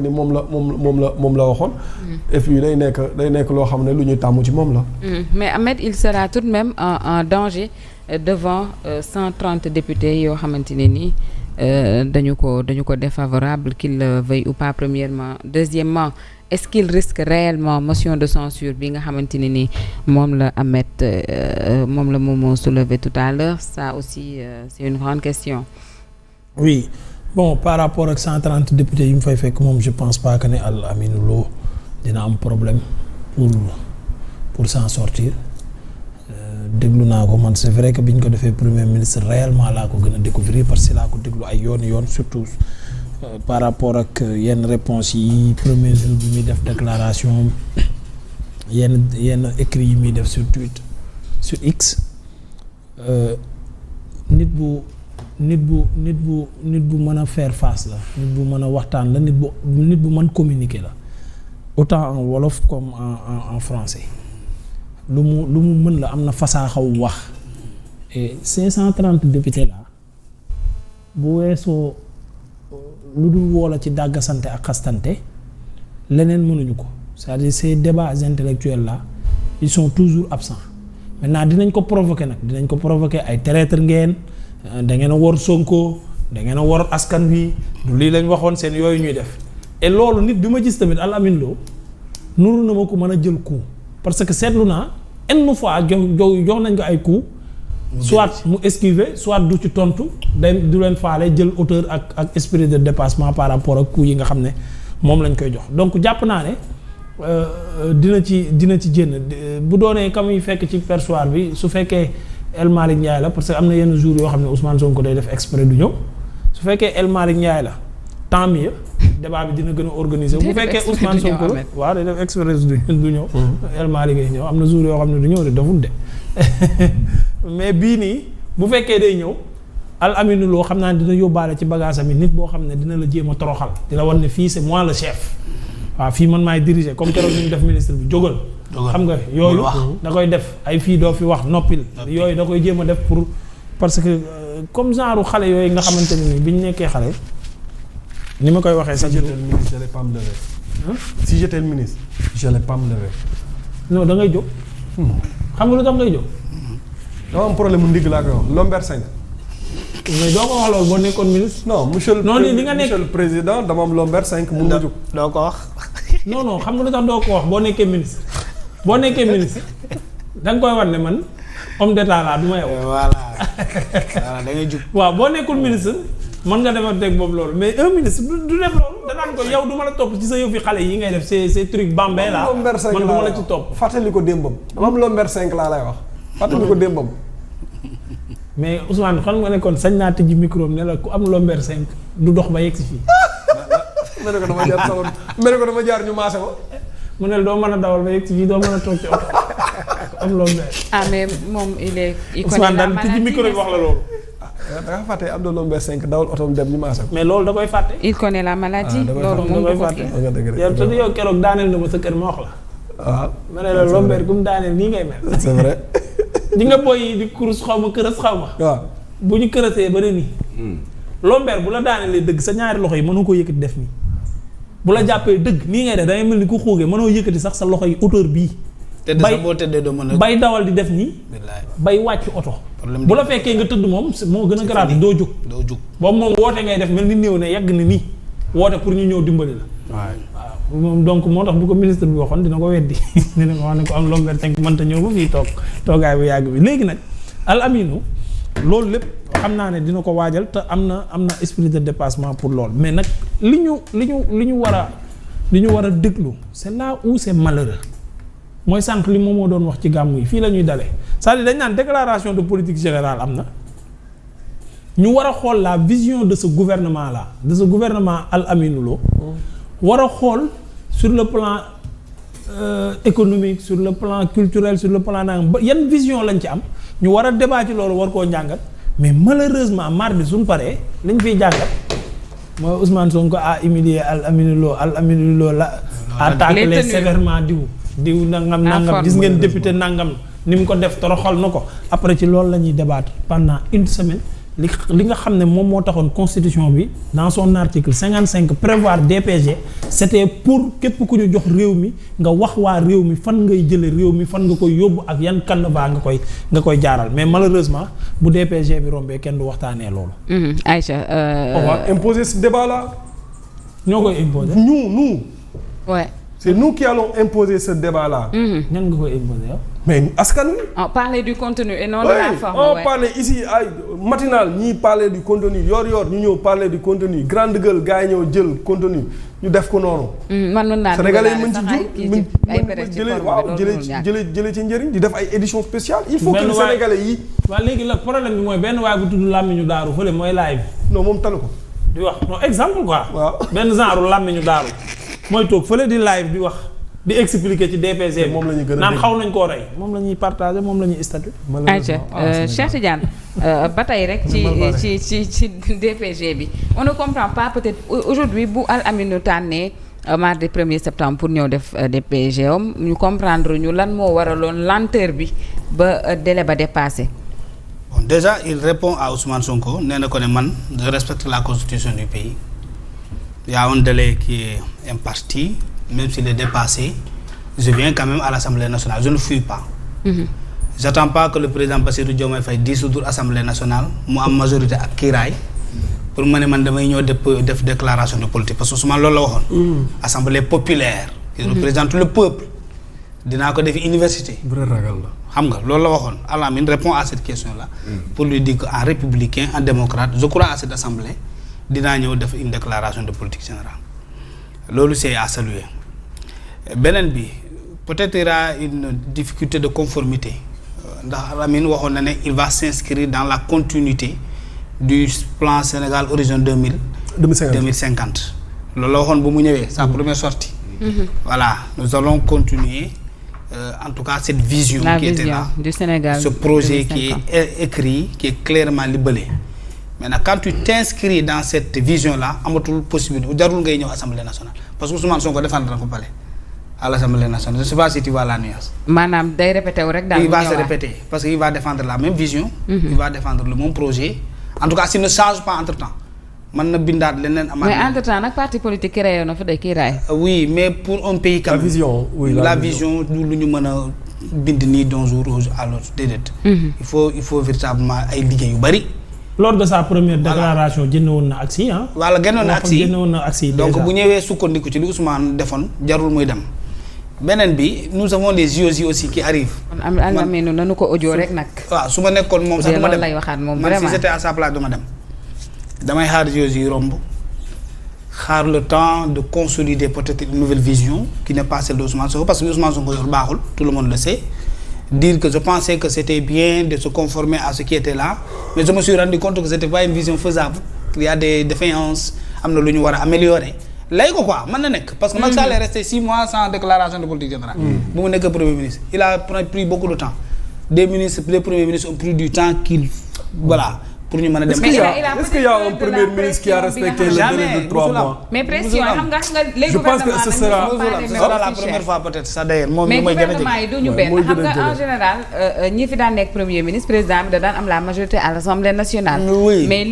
ni moom la waxoon. et puis day nekk loo xam ne lu ñuy tàmm ci moom la. mais Ahmed il sera tout de même en danger devant 130 députés yoo xamante ne nii dañu ko défavorable qu'il le veuille ou pas premièrement. Deuxièmement, est-ce qu'il risque réellement motion de censure bi nga xamante ne nii moom la Ahmed moom la Momo soulevé tout à l'heure ça aussi c'est une grande question. Oui. Bon, par rapport ak 130 députés yi mu fay fekk moom je pense pas que ne Al Aminou Lo dina am problème pour s'en sortir déglu naa ko man c'est vrai que bi ñu ko defee premier ministre réellement laa ko gën a découvrir parce que laa ko déglu ay yoon surtout par rapport ak yenn réponses yi premier jour bi muy def déclaration yenn écrits yi muy def sur Twitter sur X nit bu mën a faire face la nit bu mën a waxtaan la nit bu mën communiquer la autant en wolof comme en français lu mu mën la am na fasaaxaw wax et 530 députés là bu weesoo lu dul woola ci dàggasante ak xastante leneen mënuñu ko c'est-à-dire ces débats intellectuels là ils sont toujours absents maintenant dinañ ko provoquer ay traître ngeen da ngeen a wor Sonko da ngeen a wor askan wi du lii lañ waxoon seen yooyu ñuy def et loolu nit bi ma gis tamit Al Amine Lo nuru na ma ko mën a jël coup parce que seetlu naa une fois jox nañ ko ay coup soit mu esquiver soit du ci tontu du leen faale jël hauteur ak esprit de dépassement par rapport ak coup yi nga xam ne moom lañ koy jox donc jàpp naa ne dina ci génn bu doonee ka muy fekk ci perchoir bi su fekkee El Malick Ndiaye la parce que am na yenn jours yoo xam ne Ousmane Sonko day def exprès du ñëw su fekkee El Malick Ndiaye la tant mieux débat bi dina gën a organiser bu fekkee Ousmane Sonko la waaw day def exprès du ñëw El Malick ngay ñëw am na jours yoo xam ne du ñëw de daful de mais bii nii bu fekkee day ñëw Al Aminou Lo xam naa ne dina yóbbaale ci bagage am nit boo xam ne dina la jéem a toroxal dina wan ne fii c'est moi le chef waaw fii man maay diriger comme keroog ñu def ministre bi jógal xam nga yooyu da koy def ay fii doo fi wax noppil yooyu da koy jéem a def pour parce que comme genre xale yooyu nga xamante ne ni bi ñu nekkee xale ni ma koy waxee sax si j'étais le ministre j'allais pas me lever non da ngay jóg xam nga lu tax ngay jóg dama am problème mu ndigg laa koy wax lomber 5 mais doo ko wax loolu boo nekkoon ministre non monsieur le président dama am lomber 5 mun na jóg doo ko wax non xam nga lu tax doo ko wax boo nekkee ministre da nga koy war ne man homme d'état laa du ma yow. voilà da ngay jub. waaw boo nekkul ministre mën nga defar teg boobu loolu mais un ministre du def loolu danaan ko yow du ma la topp ci sa yëfi xale yi ngay def ces trucs bambé là man du ma la ci topp. fàttali ko démbam dama am lomber 5 laa lay wax fàttali ko démbam. mais Ousmane xam nga ne kon sañ naa tëjji micro ne la ku am lomber 5 du dox ba yegg si fii. mel ne ko dama jaar ñu maase ko. mu ne doo mën a dawal ba yegg si fii doo mën a toog ci oto am lomber. mais moom il connaît Ousmane daan tëjji micro rek wax la loolu. da nga fàtte am na lomber 5 dawal oto dem ñu maase ko. mais loolu da koy fàtte. il connaît la maladie. loolu moom da koy fàtte. yow te yow keroog daaneel na ma sa kër ma wax la. waaw ma ne la lomber gu mu daaneel nii ngay mel. c'est vrai. di nga boy yi di kurus xaw ma kërës xaw ma. waaw bu ñu kërësee ba ne nii. lomber bu la daanelee dëgg sa ñaari loxo yi mënoo ko yëkkati def nii. bu la jàppee dëgg nii ngay def da ngay mel ni ku xuugee mënoo yëkkati sax sa loxo yi hauteur bii. tëdd sax boo tëddee doo mën a. bay dawal di def nii. bay wàcc oto. bu la fekkee nga tëdd moom moo gën a grave doo jóg. boobu moom woote ngay def mel ni néew ne yàgg na nii woote pour ñu ñëw dimbali la. waaw moom donc moo tax bu ko ministre bi waxoon dina ko weddi dina ko wax ne ko am lomber 5 mënta ñëw ba fii toogaay bu yàgg bi léegi nag Al Aminou loolu lépp xam naa ne dina ko waajal te am na esprit de dépassement pour loolu mais nag li ñu war a déglu c'est là où c'est malheureux mooy sànq li moom moo doon wax ci gàmmu yi fii la ñuy dalee c'est-à-dire dañ naan déclaration de politique générale am na ñu war a xool la vision de ce gouvernement là de ce gouvernement Al Aminou Lo war a xool sur le plan économique sur le plan culturel sur le plan nangam ba yan vision lañ ci am ñu war a débat ci loolu war koo njàngat mais malheureusement mardi suñ paree lañ fiy jàngat mooy Ousmane Sonko a humilié Al Aminou Lo la attaqué sévèrement diw nangam gis ngeen député nangam ni mu ko def toroxal na ko après ci loolu la ñuy débattre pendant une semaine li nga xam ne moom moo taxoon constitution bi dans son article 55 prévoir DPG c'était pour képp ku ñu jox réew mi nga wax waa réew mi fan ngay jële réew mi fan nga koy yóbbu ak yan canevas nga koy jaaral mais malheureusement bu DPG bi rombee kenn du waxtaanee loolu. Aïcha. On va imposer ce débat là. ñoo koy imposer. nous. Ouais. C'est nous qui allons imposer ce débat là. ñan nga koy imposer yow. mais askan wi. On parlait du contenu et non de la forme. On parlait ici ay matinal ñii parler du contenu yor ñu ñëw parler du contenu grande gueule gars yi ñëw jël contenu ñu def ko noonu. man mën naa Sénégalais yi mën jëlee ci njëriñ di def ay édition spéciale. il faut que Sénégalais yi. waaw léegi la problème bi mooy benn waay bu tudd làmmiñu daaru fële mooy live. non moom talu ko. di wax non exemple quoi. waaw benn genre làmmiñu daaru mooy toog fële di live di wax. di expliquer ci DPG moom la ñu gën a naan xaw nañ koo rey moom la ñuy partager moom la ñuy statut. Aïcha Cheikh Tidiane ba tey rek ci DPG bi on ne comprend pas peut-être aujourd'hui bu Al Amine tànnee mardi 1er septembre pour ñëw def DPG am ñu comprendre ñu lan moo waraloon lenteur bi ba délai ba dépassé. Bon, déjà il répond à Ousmane Sonko nee na ko ne man je respecte la constitution du pays il y a un délai qui est imparti. Même s'il est dépassé, je viens quand même à l'Assemblée nationale. Je ne fuis pas. J'attends pas que le président Bassirou Diomaye Faye dissoudre l'Assemblée nationale mu am majorité ak kiiraay pour ma ne man damay ñëw def déclaration de politique parce que souvent loolu la waxoon. Assemblée populaire. qui représente le peuple. dinaa ko def université. vrai ragal la. xam nga loolu la waxoon Alamine répond à cette question là. pour lui dire que en républicain en démocrate je crois à cette assemblée dinaa ñëw def une déclaration de politique générale. loolu c'est à saluer beneen bi peut-être il y aura une difficulté de conformité ndax Lamine waxoon na ne il va s'inscrire dans la continuité du plan Sénégal horizon 2050 loolu la waxoon bu mu ñëwee sa première sortie voilà nous allons continuer en tout cas cette vision qui était là du Sénégal ce projet 2050. Qui est écrit qui est clairement libellé. Maintenant quand tu t'inscris dans cette vision là amatul possibilité jarul ngay ñëw assemblée nationale parce que Ousmane Sonko défendre na ko palais à l'assemblée nationale je ne sais pas si tu vois la nuance. maanaam day répété wu rek daal il va se répéter parce que il va défendre la même vision. il va défendre le même projet. en tout cas s'il ne change pas entre temps mën na bindaat leneen amaat. mais entre temps nag parti politique créé na fa day kii raay. oui mais pour un pays. la vision oui la vision du lu ñu mën a bind nii d'un jour à l'autre déedéet. il faut véritablement ay liggéey yu bari. lors de sa première déclaration jënd woon na aksi ah. voilà génnoon na aksi génn woon na aksi donc bu ñëwee sukkandiku ci li Ousmane defoon jarul muy dem. beneen bi nous avons les JOJ aussi qui arrivent. kon am na nanu ko audio rek nag. waaw su ma nekkoon moom sax du ma dem lay waxaat moom man vraiment si j'étais à sa place du ma dem. damay xaar JOJ yi romb xaar le temps de consolider peut-être une nouvelle vision qui n'est pas celle de Ousmane Sonko parce que Ousmane Sonko yor baaxul tout le monde le sait. dire que je pensais que c'était bien de se conformer à ce qui était là mais je me suis rendu compte que c'était pas une vision faisable qu'il y a des défaillances am na lu ñu war a améliorer lay ko quoi mën na nekk parce que Macky Sall est resté 6 mois sans déclaration de politique générale bu mu nekk premier ministre il a pris beaucoup de temps des premiers ministres ont pris du temps qu'il voilà pour ñu mën a dem. est-ce qu'il y a un premier ministre qui a respecté le délai de 3 mois. mais pression xam nga les je pense que ce sera la première fois peut-être ça d'ailleurs moom mais mooy gën a gouvernement yi duñu benn xam nga en général ñi fi daan nekk premier ministre président bi da daan am la majorité à l'Assemblée nationale. oui mais